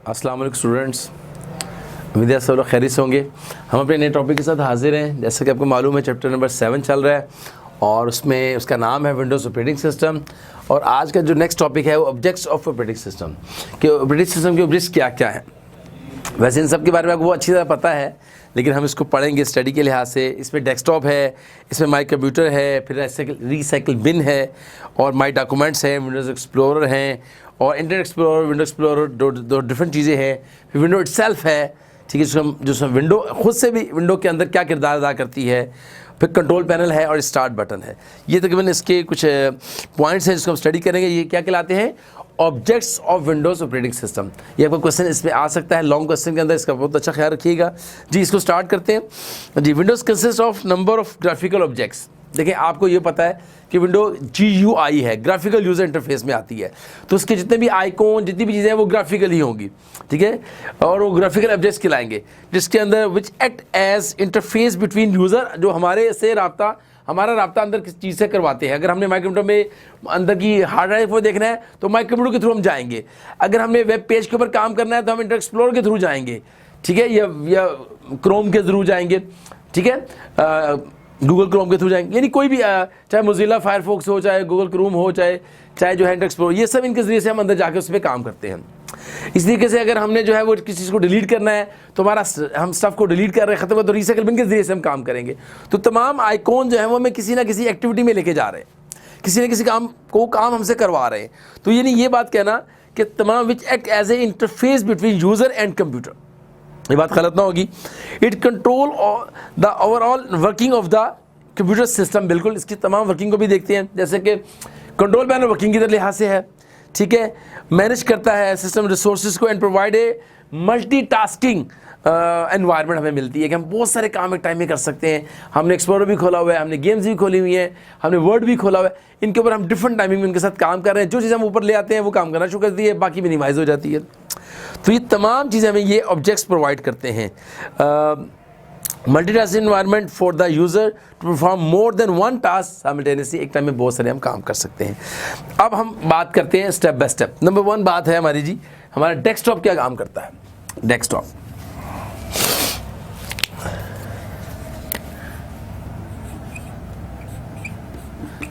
अस्सलाम वालेकुम स्टूडेंट्स, उम्मीद है सब लोग खैरियत से होंगे। हम अपने नए टॉपिक के साथ हाजिर हैं। जैसा कि आपको मालूम है चैप्टर नंबर 7 चल रहा है और उसमें उसका नाम है विंडोज़ ऑपरेटिंग सिस्टम। और आज का जो नेक्स्ट टॉपिक है वो ऑब्जेक्ट्स ऑफ ऑपरेटिंग सिस्टम, कि ऑपरेटिंग सिस्टम के ऑब्जेक्ट्स क्या क्या हैं। वैसे इन सब के बारे में आपको अच्छी तरह पता है, लेकिन हम इसको पढ़ेंगे स्टडी के लिहाज से। इसमें डेस्कटॉप है, इसमें माई कंप्यूटर है, फिर रिसाइकिल बिन है और माई डॉक्यूमेंट्स हैं, विंडोज़ एक्सप्लोरर हैं और इंटरनेट एक्सप्लोरर, विंडो एक्सप्लोरर, दो डिफरेंट चीज़ें हैं। फिर विंडो इटसेल्फ है, ठीक है, जो विंडो खुद से भी विंडो के अंदर क्या किरदार अदा करती है। फिर कंट्रोल पैनल है और स्टार्ट बटन है। ये तकरीबन इसके कुछ पॉइंट्स हैं जिसको हम स्टडी करेंगे। ये क्या कहलाते हैं? Objects of Windows operating system. ये आपका क्वेश्चन इसमें आ सकता है लॉन्ग क्वेश्चन के अंदर, इसका बहुत अच्छा ख्याल रखिएगा जी। इसको स्टार्ट करते हैं जी। Windows consist of number of graphical objects. देखिए, आपको ये पता है कि विंडो GUI है, ग्राफिकल यूज़र इंटरफेस में आती है, तो उसके जितने भी आइकॉन, जितनी भी चीज़ें हैं वो ग्राफिकल ही होंगी, ठीक है। और वो ग्राफिकल ऑब्जेक्ट्स कहलाएंगे, जिसके अंदर which act as interface between user, जो हमारे से हमारा राब्ता अंदर किस चीज़ से करवाते हैं। अगर हमने माई कंप्यूटर में अंदर की हार्ड ड्राइव को देखना है तो माई कंप्यूटर के थ्रू हम जाएंगे। अगर हमने वेब पेज के ऊपर काम करना है तो हम इंटरनेट एक्सप्लोरर के थ्रू जाएंगे, ठीक है, या क्रोम के थ्रू जाएंगे, ठीक है, गूगल क्रोम के थ्रू जाएंगे। यानी कोई भी, चाहे मोज़िला फायरफॉक्स हो, चाहे गूगल क्रोम हो, चाहे जो है इंटरनेट एक्सप्लोरर, ये सब इनके ज़रिए से हम अंदर जाकर उस पर काम करते हैं। इस तरीके से अगर हमने जो है वो किसी चीज़ को डिलीट करना है तो हम स्टफ़ को डिलीट कर रहे हैं, ख़त्म कर, तो रिसाइकिल बिन के ज़रिए से हम काम करेंगे। तो तमाम आइकॉन जो है वो हमें किसी ना किसी एक्टिविटी में लेके जा रहे हैं, किसी न किसी काम हमसे करवा रहे हैं। तो यानी ये बात कहना कि तमाम which act as a interface between user and computer, ये बात गलत ना होगी। It control the overall working of the computer system. बिल्कुल, इसकी तमाम वर्किंग को भी देखते हैं, जैसे कि कंट्रोल पैनल वर्किंग की लिहाज से है, ठीक है। मैनेज करता है सिस्टम रिसोर्सेज को and provide a multitasking environment हमें मिलती है कि हम बहुत सारे काम एक टाइम में कर सकते हैं। हमने एक्सप्लोरर भी खोला हुआ है, हमने गेम्स भी खोली हुई हैं, हमने वर्ड भी खोला हुआ है। इनके ऊपर हम डिफरेंट टाइमिंग में इनके साथ काम कर रहे हैं। जो चीज़ हम ऊपर ले आते हैं वो काम करना शुरू करती है, बाकी मिनिमाइज हो जाती है। तो ये तमाम चीज़ें हमें ये ऑब्जेक्ट्स प्रोवाइड करते हैं। Multitasking environment for the user to perform more than one task simultaneously. एक टाइम में बहुत सारे हम काम कर सकते हैं। अब हम बात करते हैं स्टेप बाय स्टेप। नंबर 1 बात है हमारी जी, हमारा डेस्कटॉप क्या काम करता है। डेस्कटॉप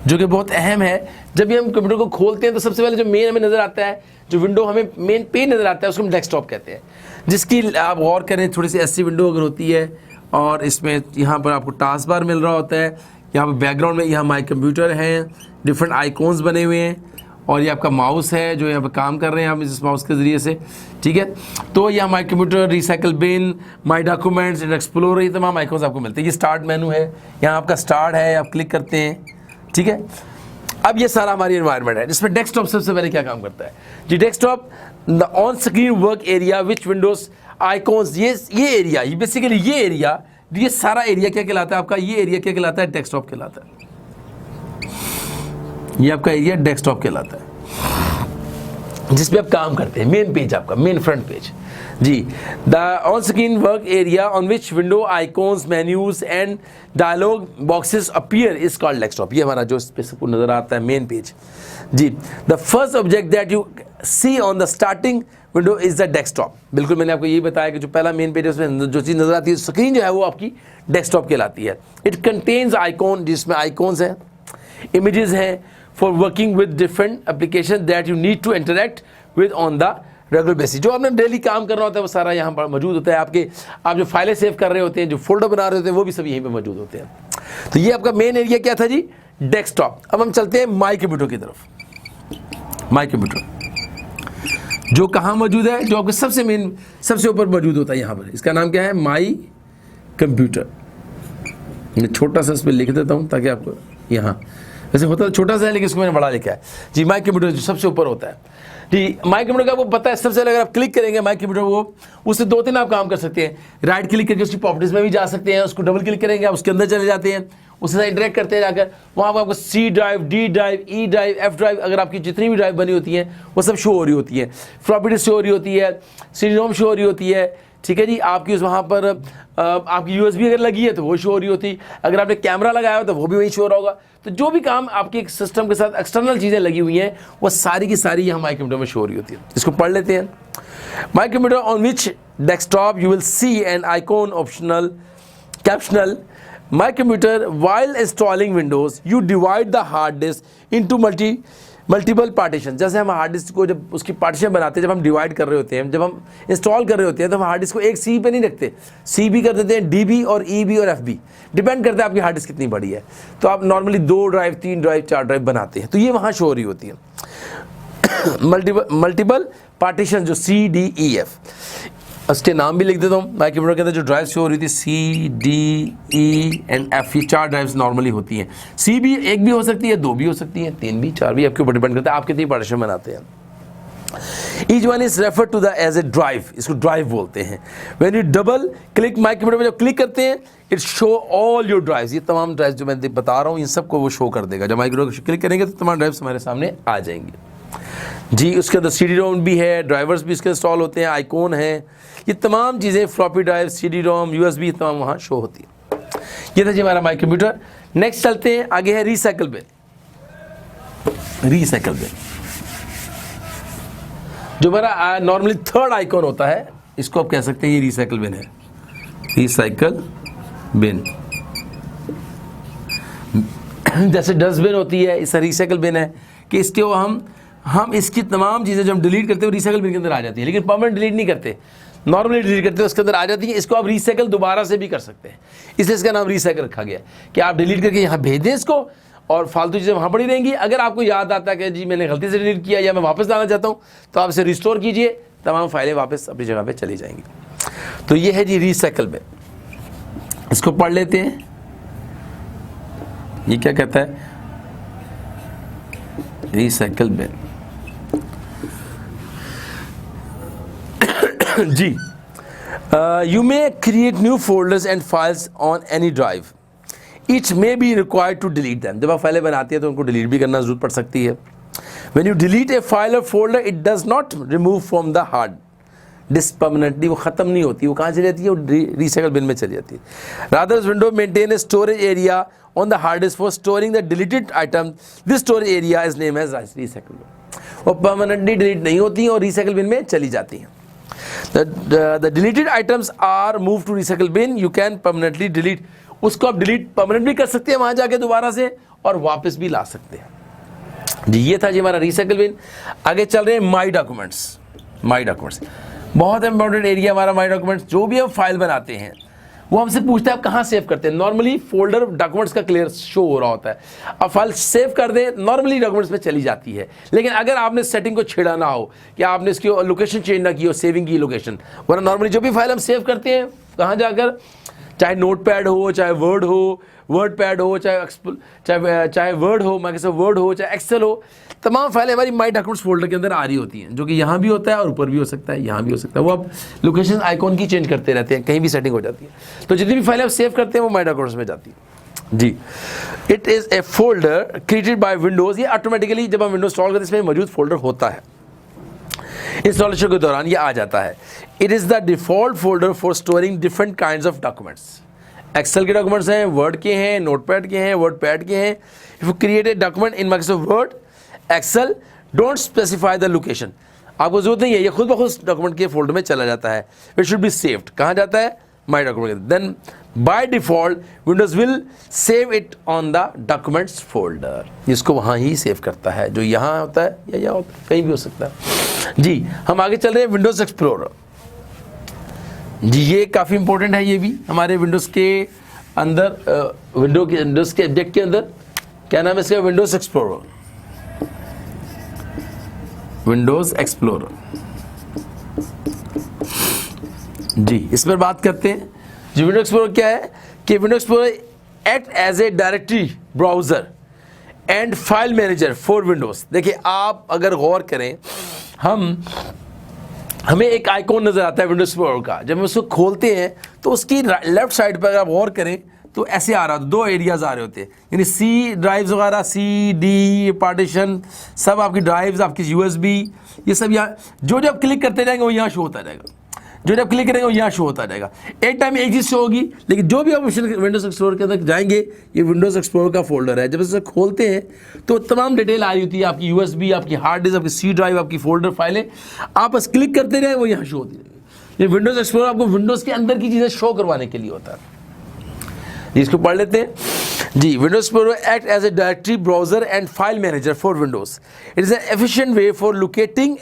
जो कि बहुत अहम है। जब भी हम कंप्यूटर को खोलते हैं तो सबसे पहले जो मेन हमें नज़र आता है, जो विंडो हमें मेन पेज नज़र आता है, उसको हम डेस्कटॉप कहते हैं। जिसकी आप गौर करें, थोड़ी सी ऐसी विंडो अगर होती है और इसमें यहाँ पर आपको टास्क बार मिल रहा होता है, यहाँ पर बैकग्राउंड में यहाँ माई कंप्यूटर हैं, डिफरेंट आइकॉन्स बने हुए हैं और ये आपका माउस है जो यहाँ पर काम कर रहे हैं आप इस माउस के ज़रिए से, ठीक है। तो यहाँ my computer, recycle bin, my documents, internet explorer, ये तमाम आइकॉन्स आपको मिलते हैं। ये स्टार्ट मेनू है, यहाँ आपका स्टार्ट है, आप क्लिक करते हैं, ठीक है। अब ये सारा हमारी एनवायरनमेंट है, जिसमें डेस्कटॉप सबसे पहले क्या काम करता है जी। Desktop the on screen work area which windows icons, ये एरिया, ये बेसिकली ये सारा एरिया क्या कहलाता है आपका? ये एरिया क्या कहलाता है? डेस्कटॉप कहलाता है। ये आपका एरिया डेस्कटॉप कहलाता है, जिसपे आप काम करते हैं। मेन पेज आपका, मेन फ्रंट पेज जी। The on screen work area on which window icons, menus and dialog boxes appear is called desktop. ये हमारा जो स्पेस को नजर आता है मेन पेज जी। The first object that you see on the starting window is the desktop. बिल्कुल, मैंने आपको ये बताया कि जो पहला मेन पेज है उसमें जो चीज़ नजर आती है, स्क्रीन जो है वो आपकी डेस्कटॉप कहलाती है। इट कंटेन्स आइकॉन, जिसमें आइकॉन्स हैं, इमेजेस हैं for working with different application that you need to interact with on the regular basis. जो आपने डेली काम करना होता है वो सारा यहाँ पर मौजूद होता है। आप जो फाइलें सेव कर रहे होते हैं, जो फोल्डर बना रहे होते हैं, वो भी सब यहीं पे मौजूद होते हैं। तो ये आपका मेन एरिया क्या था जी? डेस्कटॉप। अब हम चलते हैं माई कंप्यूटर की तरफ। माई कंप्यूटर जो कहाँ मौजूद है, जो आपके सबसे ऊपर मौजूद होता है यहाँ पर, इसका नाम क्या है? My computer. मैं छोटा सा इस पर लिख देता हूँ ताकि आपको, यहाँ वैसे होता है छोटा सा है लेकिन इसको मैंने बड़ा लिखा है जी। माई कंप्यूटर जो सबसे ऊपर होता है जी। माई कंप्यूटर का आपको पता है, सबसे पहले अगर आप क्लिक करेंगे माई कंप्यूटर को, उससे 2-3 आप काम कर सकते हैं। राइट क्लिक करके उसकी प्रॉपर्टीज में भी जा सकते हैं, उसको डबल क्लिक करेंगे आप उसके अंदर चले जाते हैं, उसके साथ इंटरेक्ट करते हैं जाकर। वहाँ पर आपको C drive, D drive, E drive, F drive, अगर आपकी जितनी भी ड्राइव बनी होती हैं वो सब शो हो रही होती है। फ्लॉपी डिस्क शो हो रही होती है, CD-ROM शो हो रही होती है, ठीक है जी। आपकी उस वहाँ पर आपकी USB अगर लगी है तो वो शो हो रही होती, अगर आपने कैमरा लगाया हो तो वो भी वही शो हो रहा होगा। तो जो भी काम आपके एक सिस्टम के साथ एक्सटर्नल चीज़ें लगी हुई हैं वो सारी की सारी यहाँ माई कंप्यूटर में शो हो रही होती है। इसको पढ़ लेते हैं। My computer on which desktop you will see an icon optional captional My computer, while installing Windows, you divide the hard disk into multiple partitions। जैसे हम हार्ड डिस्क को जब उसकी पार्टीशन बनाते हैं, जब हम डिवाइड कर रहे होते हैं, जब हम इंस्टॉल कर रहे होते हैं, तो हम हार्ड डिस्क को एक सी पे नहीं रखते, सी भी कर देते हैं, डी भी और ई भी और एफ भी, डिपेंड करता है आपकी हार्ड डिस्क कितनी बड़ी है। तो आप नॉर्मली 2 ड्राइव 3 ड्राइव 4 ड्राइव बनाते हैं, तो ये वहाँ शो हो रही होती है मल्टीपल पार्टीशन, जो सी डी ई एफ। उसके नाम भी लिख देता हूँ। माई कंप्यूटर के अंदर जो ड्राइव शो हो रही थी C D E and F, ये 4 ड्राइव्स नॉर्मली होती हैं। C भी एक भी हो सकती है, 2 भी हो सकती है, 3 भी, 4 भी, आपके ऊपर डिपेंड करता है आप कितनी पार्टीशन बनाते हैं। Each one is refer to the as a drive, इसको ड्राइव बोलते हैं। When you double click my computer में जब क्लिक करते हैं, it show all your drives, ये तमाम ड्राइव जो मैं बता रहा हूँ इन सबको वो शो कर देगा। जब माई कंप्यूटर क्लिक करेंगे तो तमाम ड्राइव्स हमारे सामने आ जाएंगे जी। उसके अंदर CD-ROM भी है, ड्राइवर्स भी इसके इंस्टॉल होते हैं, आइकॉन है, ये तमाम चीज़ें, फ्लॉपी ड्राइव, CD-ROM, USB तमाम वहाँ शो होती है। ये था जी हमारा माई कंप्यूटर। नेक्स्ट चलते हैं, आगे है रिसाइकल बिन। रिसाइकल बिन जो हमारा नॉर्मली थर्ड आइकॉन होता है, इसको आप कह सकते हैं ये रिसाइकल बिन है। रिसाइकल बिन जैसे डस्टबिन होती है, इस रिसाइकल बिन है कि इसके हम इसकी तमाम चीज़ें जो हम डिलीट करते हैं रिसाइकल बिन के अंदर आ जाती है, लेकिन परमानेंट डिलीट नहीं करते, नॉर्मली डिलीट करते हैं, उसके अंदर आ जाती है। इसको आप रिसाइकल दोबारा से भी कर सकते हैं, इसलिए इसका नाम रिसाइकल रखा गया कि आप डिलीट करके यहाँ भेज दें इसको और फालतू चीज़ें वहाँ पड़ी रहेंगी। अगर आपको याद आता है कि जी मैंने गलती से डिलीट किया या मैं वापस लाना चाहता हूँ, तो आप इसे रिस्टोर कीजिए, तमाम फाइलें वापस अपनी जगह पर चली जाएंगी। तो ये है जी रिसाइकल बिन। इसको पढ़ लेते हैं, ये क्या कहता है, रिसाइकल बिन जी। You may create new folders and files on any drive. Each may be required to delete them. जब आप फाइलें बनाती हैं तो उनको डिलीट भी करना जरूरत पड़ सकती है। When you delete a file or folder, it does not remove from the hard disk permanently। वो ख़त्म नहीं होती, वो कहाँ चली जाती है, वो रिसाइकल बिन में चली जाती है। Rather, Windows maintain a storage area on the hard disk for storing the deleted item. This storage area is named as recycle bin। वो परमानेंटली डिलीट नहीं होती हैं और रिसाइकल बिन में चली जाती हैं। The deleted items are moved to recycle bin. You can permanently delete, उसको आप डिलीट परमानेंट भी कर सकते हैं वहाँ जाके दोबारा से, और वापस भी ला सकते हैं जी। ये था जी हमारा रिसाइकल बिन। आगे चल रहे हैं माई डॉक्यूमेंट्स। माई डॉक्यूमेंट्स बहुत इंपॉर्टेंट एरिया हमारा। माई डॉक्यूमेंट्स, जो भी हम फाइल बनाते हैं वो हमसे पूछता है आप कहाँ सेव करते हैं। नॉर्मली फोल्डर डॉक्यूमेंट्स का क्लियर शो हो रहा होता है, अब फाइल सेव कर दें नॉर्मली डॉक्यूमेंट्स में चली जाती है। लेकिन अगर आपने सेटिंग को छेड़ा ना हो कि आपने इसकी लोकेशन चेंज ना की हो, सेविंग की लोकेशन, वरना नॉर्मली जो भी फाइल हम सेव करते हैं कहाँ जाकर, चाहे नोटपैड हो, चाहे वर्ड हो, वर्ड पैड हो, चाहे वर्ड हो, माइक्रोसॉफ्ट वर्ड हो, चाहे एक्सेल हो, तमाम फाइलें हमारी माई डॉक्यूमेंट्स फोल्डर के अंदर आ रही होती हैं, जो कि यहाँ भी होता है और ऊपर भी हो सकता है, यहाँ भी हो सकता है। वो आप लोकेशन आइकॉन की चेंज करते रहते हैं, कहीं भी सेटिंग हो जाती है। तो जितनी भी फाइलें आप सेव करते हैं वो माई डॉक्यूमेंट्स में जाती है जी। It is a folder created by Windows. ये ऑटोमेटिकली जब हम विंडोज इंस्टॉल करते हैं इसमें मौजूद फोल्डर होता है, इंस्टॉलेशन के दौरान ये आ जाता है। It is the default folder for storing different kinds of documents. Excel के डॉक्यूमेंट्स हैं, वर्ड के हैं, नोटपैड के हैं, वर्ड पैड के हैं। If you create a document in Microsoft Word, Excel, don't specify the location, आपको जरूरत नहीं है, ये खुद ब खुद डॉक्यूमेंट के फोल्डर में चला जाता है। इट शुड बी सेव्ड, कहाँ जाता है, my document. Then by default Windows will save it on the documents folder, इसको वहाँ ही सेव करता है, जो यहाँ होता है या यहाँ होता है, कहीं भी हो सकता है जी। हम आगे चल रहे हैं विंडोज एक्सप्लोरर जी। ये काफ़ी इंपॉर्टेंट है, ये भी हमारे विंडोज़ के अंदर, विंडोज़ के ऑब्जेक्ट के अंदर क्या नाम है इसका, विंडोज एक्सप्लोरर। विंडोज एक्सप्लोरर जी, इस पर बात करते हैं जी। विंडोज एक्सप्लोरर क्या है कि Windows Explorer act as a directory browser and file manager for Windows. देखिए आप अगर गौर करें, हमें एक आइकॉन नज़र आता है विंडोज एक्सप्लोरर का, जब हम उसको खोलते हैं तो उसकी लेफ्ट साइड पर अगर आप गौर करें तो ऐसे आ रहा होता है, 2 एरियाज़ आ रहे होते हैं, यानी सी ड्राइव्स वगैरह, सी डी पार्टीशन, सब आपकी ड्राइव्स, आपकी USB, ये सब यहाँ जो आप क्लिक करते जाएंगे वो यहाँ शो होता जाएगा। जो जब क्लिक करेंगे वो यहाँ शो होता जाएगा। एक टाइम में एक चीज़ शो होगी, लेकिन जो भी आप विंडोज़ एक्सप्लोरर के अंदर जाएंगे, ये विंडोज़ एक्सप्लोरर का फोल्डर है, जब इसे खोलते हैं तो तमाम डिटेल आ रही होती है, आपकी USB, आपकी हार्ड डिस्क, आपकी C ड्राइव, आपकी फोल्डर फाइलें, आप बस क्लिक करते रहे वो यहाँ शो होती रहेगी। ये विंडोज़ एक्सप्लोरर आपको विंडोज़ के अंदर की चीज़ें शो करवाने के लिए होता है। इसको पढ़ लेते हैं जी। Windows Explorer act as a directory browser and file manager for Windows. It is an efficient way for locating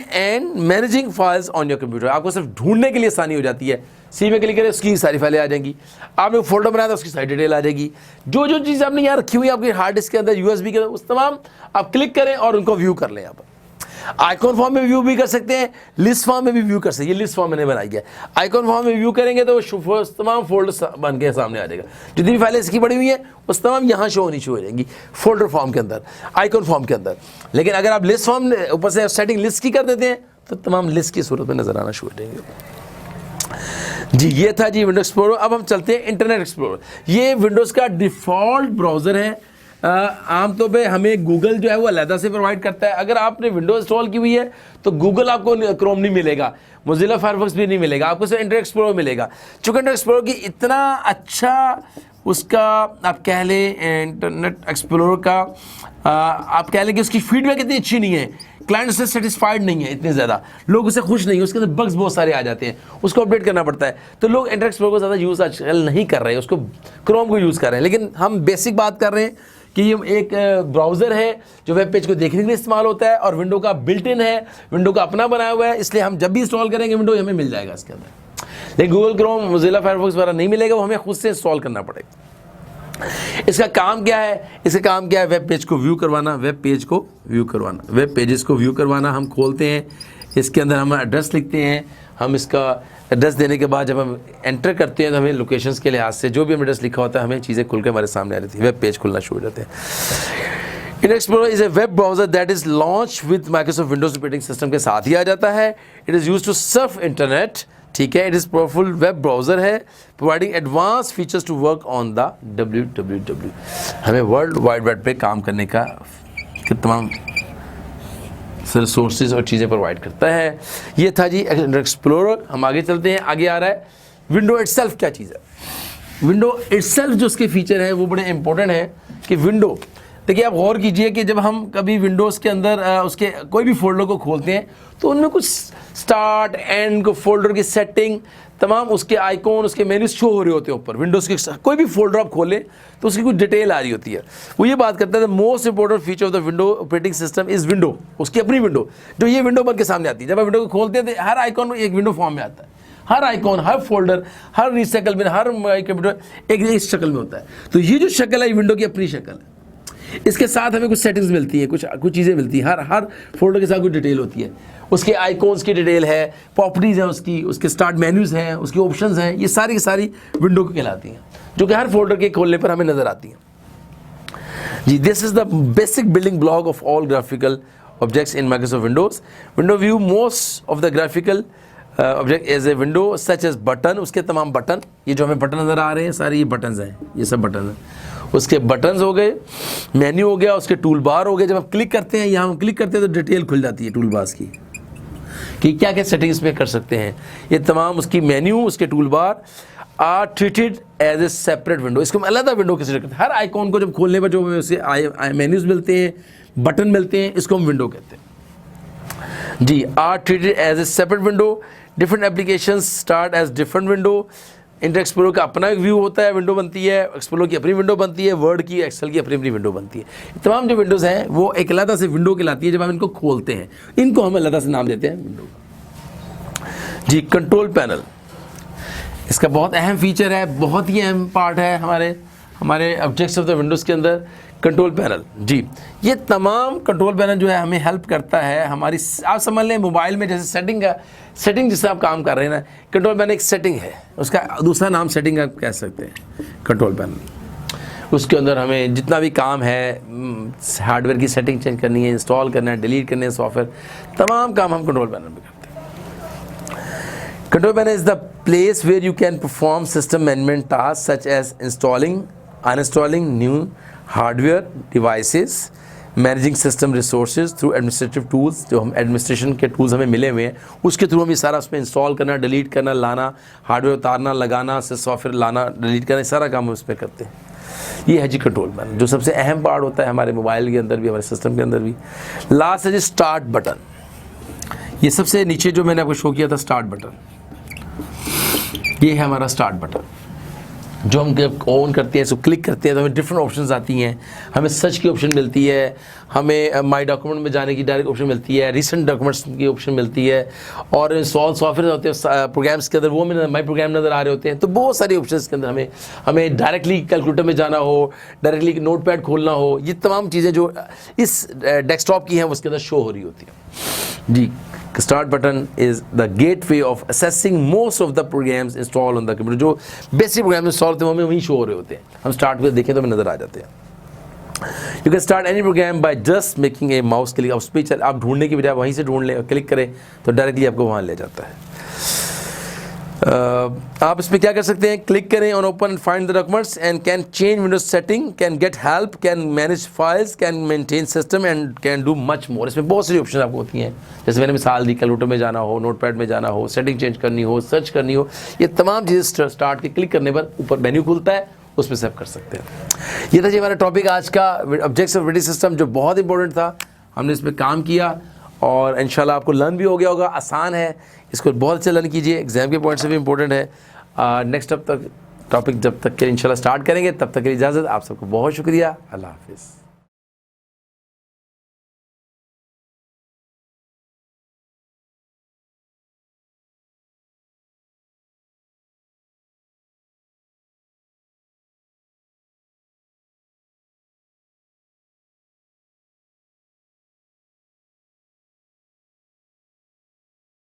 and managing files on your computer. आपको सिर्फ ढूंढने के लिए आसानी हो जाती है। सी में क्लिक करें, उसकी सारी फाइलें आ जाएंगी। आपने फोल्डर बनाया था, उसकी सारी डिटेल आ जाएगी। जो जो चीज़ आपने यहाँ रखी हुई है आपकी हार्ड डिस्क के अंदर, USB के अंदर, उस तमाम आप क्लिक करें और उनको व्यू कर लें। यहाँ पर आइकॉन फॉर्म में व्यू भी कर सकते हैं, लिस्ट फॉर्म में भी व्यू कर सकते हैं। ये लिस्ट फॉर्म मैंने बनाई है। आइकॉन फॉर्म में व्यू करेंगे तो वो तमाम फोल्डर बन के सामने आ जाएगा। जितनी भी फाइलें इसकी पड़ी हुई हैं उस तमाम यहाँ शो होनी शुरू हो जाएंगी फोल्डर फॉर्म के अंदर, आइकॉन फॉर्म के अंदर। लेकिन अगर आप लिस्ट फॉर्म ऊपर से सेटिंग लिस्ट की कर देते हैं तो तमाम लिस्ट की सूरत में नजर आना शुरू हो जाएंगे जी। ये था जी विंडोज एक्सप्लोरर। अब हम चलते हैं इंटरनेट एक्सप्लोरर। ये विंडोज़ का डिफ़ॉल्ट ब्राउज़र है। आमतौर पे हमें गूगल जो है वो अलहदा से प्रोवाइड करता है। अगर आपने विंडोज इंस्टॉल की हुई है तो गूगल आपको क्रोम नहीं मिलेगा, मोजिला फायरफॉक्स भी नहीं मिलेगा, आपको सिर्फ इंटरनेट एक्सप्लोरर मिलेगा। चूँकि इंटरनेट एक्सप्लोरर की इतना अच्छा उसका आप कह लें, इंटरनेट एक्सप्लोरर का आप कह लें कि उसकी फीडबैक इतनी अच्छी नहीं है, क्लाइंट उससे सेटिस्फाइड नहीं है, इतने ज़्यादा लोग उससे खुश नहीं है, उसके अंदर बग्स बहुत सारे आ जाते हैं, उसको अपडेट करना पड़ता है। तो लोग इंटरनेट एक्सप्लोरर को ज़्यादा यूज़ आजकल नहीं कर रहे हैं, उसको क्रोम को यूज़ कर रहे हैं। लेकिन हम बेसिक बात कर रहे हैं कि ये एक ब्राउज़र है जो वेब पेज को देखने के लिए इस्तेमाल होता है और विंडो का बिल्ट इन है, विंडो का अपना बनाया हुआ है, इसलिए हम जब भी इंस्टॉल करेंगे विंडो हमें मिल जाएगा इसके अंदर। लेकिन गूगल क्रोम, मोजिला फायरफॉक्स वगैरह नहीं मिलेगा, वो हमें खुद से इंस्टॉल करना पड़ेगा। इसका काम क्या है? इसका काम क्या है? वेब पेज को व्यू करवाना, वेब पेज को व्यू करवाना, वेब पेजेस को व्यू करवाना। हम खोलते हैं, इसके अंदर हम एड्रेस लिखते हैं। हम इसका एड्रेस देने के बाद जब हम एंटर करते हैं तो हमें लोकेशंस के लिहाज से जो भी हम एड्रेस लिखा होता है हमें चीज़ें खुल के हमारे सामने आ जाती है, वेब पेज खुलना शुरू हो जाते हैं। Internet Explorer is a web browser that is launch with Microsoft Windows operating system के साथ ही आ जाता है। It is use to surf internet, ठीक है। It is powerful web browser है, providing advance features to work on the www। हमें वर्ल्ड वाइड वेब पे काम करने का तमाम रिसोर्सेज और चीज़ें प्रोवाइड करता है। ये था जी इंटरनेट एक्सप्लोरर। हम आगे चलते हैं। आगे आ रहा है विंडो इटसेल्फ। क्या चीज़ है विंडो इटसेल्फ? जो उसके फीचर है वो बड़े इंपॉर्टेंट है कि विंडो, देखिए आप गौर कीजिए कि जब हम कभी विंडोज़ के अंदर उसके कोई भी फोल्डर को खोलते हैं तो उनमें कुछ स्टार्ट एंड को फोल्डर की सेटिंग, तमाम उसके आइकॉन, उसके मेन्यूज शो हो रहे होते हैं ऊपर। विंडोज़ के कोई भी फोल्डर आप खोलें तो उसकी कुछ डिटेल आ रही होती है। वो ये बात करता है the most important feature of the window operating system is window, उसकी अपनी विंडो, जो ये विंडो बन के सामने आती है। जब आप विंडो को खोलते हैं तो हर आइकॉन एक विंडो फॉर्म में आता है, हर आइकॉन, हर फोल्डर, हर रिसाइकल में, हर कंप्यूटर एक इस शक्ल में होता है। तो ये जो शक्ल है विंडो की अपनी शक्ल है। इसके साथ हमें कुछ सेटिंग्स मिलती है, कुछ चीज़ें मिलती हैं। हर फोल्डर के साथ कुछ डिटेल होती है, उसके आइकॉन्स की डिटेल है, प्रॉपर्टीज़ हैं उसके स्टार्ट मेन्यूज़ हैं, उसके ऑप्शंस हैं। ये सारी की सारी विंडो को कहलाती हैं, जो कि हर फोल्डर के खोलने पर हमें नज़र आती हैं जी। This is the basic building block of all graphical objects in Microsoft Windows. Window view most of the graphical object as a window such as button. उसके तमाम बटन, ये जो हमें बटन नज़र आ रहे हैं सारे ये बटन्स हैं, ये सब बटन हैं। उसके बटन्स हो गए, मेन्यू हो गया, उसके टूल बार हो गए। जब आप क्लिक करते हैं, यहाँ हम क्लिक करते हैं तो डिटेल खुल जाती है टूल बार्स की कि क्या क्या सेटिंग्स में कर सकते हैं। ये तमाम उसकी मेन्यू, उसके tool bar are treated as a separate window. इसको हम अलग विंडो कंसिडर करते हैं। हर आइकॉन को जब खोलने पर जो उसे मेन्यूज़ मिलते हैं, बटन मिलते हैं, इसको हम विंडो कहते हैं जी। Are treated as a separate window. Different applications start as different window. Internet Explorer का अपना एक व्यू होता है, विंडो बनती है। एक्सप्लोरर की अपनी विंडो बनती है, वर्ड की, एक्सेल की अपनी अपनी विंडो बनती है। तमाम जो विंडोज़ हैं वो एक अलग से विंडो कहलाती है। जब हम इनको खोलते हैं, इनको हम अलग से नाम देते हैं विंडो जी। कंट्रोल पैनल इसका बहुत अहम फीचर है, बहुत ही अहम पार्ट है हमारे ऑब्जेक्ट्स ऑफ द विंडोज़ के अंदर। कंट्रोल पैनल जी, ये तमाम कंट्रोल पैनल जो है हमें हेल्प करता है हमारी, आप समझ लें मोबाइल में जैसे सेटिंग जिससे आप काम कर रहे हैं ना, कंट्रोल पैनल एक सेटिंग है, उसका दूसरा नाम सेटिंग आप कह सकते हैं कंट्रोल पैनल। उसके अंदर हमें जितना भी काम है, हार्डवेयर की सेटिंग चेंज करनी है, इंस्टॉल करना है, डिलीट करने है सॉफ्टवेयर, तमाम काम हम कंट्रोल पैनल में करते हैं। Control panel is the place where you can perform system management task such as installing, uninstalling new hardware devices, managing system resources through administrative tools, जो हम एडमिनिस्ट्रेशन के टूल्स हमें मिले हुए हैं उसके थ्रू हम ये सारा उसमें इंस्टॉल करना, डिलीट करना, लाना, हार्डवेयर उतारना, लगाना, सॉफ्टवेयर लाना, डिलीट करना, सारा काम हम उसमें करते हैं। ये है जी कंट्रोल पैनल, जो सबसे अहम पार्ट होता है हमारे मोबाइल के अंदर भी, हमारे सिस्टम के अंदर भी। लास्ट है जी स्टार्ट बटन। ये सबसे नीचे जो मैंने आपको शो किया था स्टार्ट बटन, ये है हमारा स्टार्ट बटन। जो हम ऑन करते हैं, इसको क्लिक करते हैं तो हमें डिफरेंट ऑप्शंस आती हैं। हमें सर्च की ऑप्शन मिलती है, हमें माई डॉक्यूमेंट में जाने की डायरेक्ट ऑप्शन मिलती है, रिसेंट डॉक्यूमेंट्स की ऑप्शन मिलती है, और इंस्टॉल सॉफ्टवेयर होते हैं प्रोग्राम्स के अंदर, वो में माई प्रोग्राम नज़र आ रहे होते हैं। तो बहुत सारी ऑप्शन के अंदर हमें डायरेक्टली कैलकुलेटर में जाना हो, डायरेक्टली नोट पैड खोलना हो, ये तमाम चीज़ें जो इस डेस्कटॉप की हैं उसके अंदर शो हो रही होती है जी। Start button is the gateway of accessing most of the programs install on the computer. जो बेसिक प्रोग्राम इंस्टॉल होते हैं हमें वहीं शो हो रहे होते हैं, हम स्टार्ट पे देखें तो हमें नज़र आ जाते हैं। You can start any program by just making a mouse click. उस पर आप ढूंढने की बजाय वहीं से ढूंढ लें, क्लिक करें तो डायरेक्टली आपको वहाँ ले जाता है। आप इसमें क्या कर सकते हैं, क्लिक करें on open and find the documents and can change Windows setting, can get help, can manage files, can maintain system and can do much more. इसमें बहुत सारी ऑप्शन आपको होती हैं, जैसे मैंने मिसाल दी, कैलकुलेटर में जाना हो, नोटपैड में जाना हो, सेटिंग चेंज करनी हो, सर्च करनी हो, ये तमाम चीज़ें स्टार्ट के क्लिक करने पर ऊपर मेन्यू खुलता है, उसमें से आप कर सकते हैं। ये था जी हमारा टॉपिक आज का, ऑब्जेक्ट्स ऑफ ऑपरेटिंग सिस्टम, जो बहुत इंपॉर्टेंट था। हमने इस पर काम किया और इंशाल्लाह आपको लर्न भी हो गया होगा। आसान है, इसको बहुत अच्छा लर्न कीजिए, एग्जाम के पॉइंट से भी इंपॉर्टेंट है। नेक्स्ट अब तक टॉपिक जब तक के इंशाल्लाह स्टार्ट करेंगे, तब तक के लिए इजाज़त। आप सबको बहुत शुक्रिया। अल्लाह हाफिज़।